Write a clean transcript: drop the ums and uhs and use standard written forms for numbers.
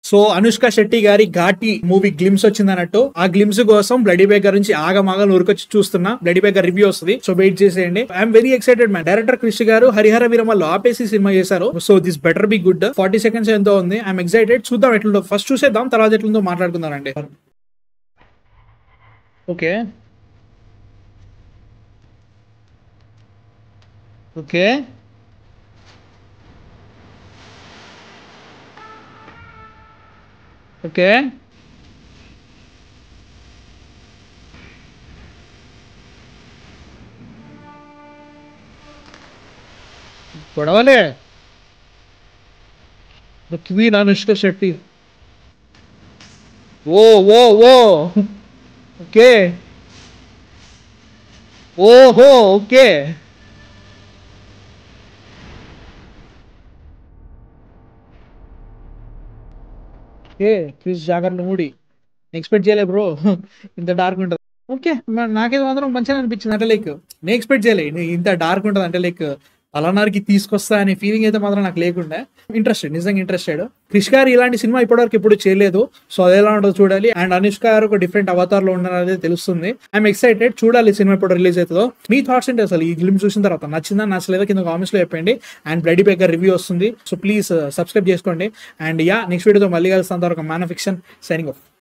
So Anushka Shetty గారి Ghaati movie glimpse వచ్చింది అన్నట్టు. ఆ గ్లిమ్స్ కోసం బ్లడీ బేకర్ నుంచి ఆగమాగం ఊరికొచ్చి చూస్తున్నా. బ్లడీ బేకర్ రివ్యూ వస్తుంది, సో వెయిట్ చేసేయండి. I'm very excited man. Director Krish గారు హరిహర వీరమల్లో ఆపేసి సినిమా చేశారు. So this better be good. 40 seconds ఎంతో ఉంది. I'm excited. చూద్దాం ఎట్లుందో. ఫస్ట్ చూసేద్దాం, తర్వాత ఎట్లుందో మాట్లాడుకుందామండి. ఓకే ఓకే ఓకే గొడవలే. The queen Anushka Shetty. Oh oh oh okay. ఓహో ఓకే. ఏ క్రిష్ జాగర్ల మూడి ఎక్స్పెక్ట్ చేయలే బ్రో. ఇంత డార్క్ ఉంటుంది. ఓకే, నాకేదో మాత్రం మంచిగా అనిపించింది. అంటే లైక్ నేను ఎక్స్పెక్ట్ చేయలే ఇంత డార్క్ ఉంటుంది. అంటే లైక్ అలానారికి తీసుకొస్తా అనే ఫీలింగ్ అయితే మాత్రం నాకు లేకుండా ఇంట్రెస్టెడ్, నిజంగా ఇంట్రెస్టెడ్. క్రిష్ గారు ఇలాంటి సినిమా ఇప్పటివరకు ఎప్పుడు చేయలేదు. సో అది ఎలా ఉంటుందో చూడాలి. అండ్ అనుష్క గారు ఒక డిఫరెంట్ అవతార్ లో ఉన్నారనేది తెలుస్తుంది. I'm excited. చూడాలి సినిమా ఎప్పుడు రిలీజ్ అవుతుందో. మీ థాట్స్ ఏంటి అసలు ఈ ఫిల్మ్ చూసిన తర్వాత? నచ్చిందా నచ్చలేదా కింద కామెంట్స్ లో చెప్పండి. అండ్ బ్లడీ బేకర్ రివ్యూ వస్తుంది, సో ప్లీజ్ సబ్స్క్రైబ్ చేసుకోండి. అండ్ యా, నెక్స్ట్ వీడియోతో మళ్ళీ కలుస్తాం. తర్వాత man of fiction signing off.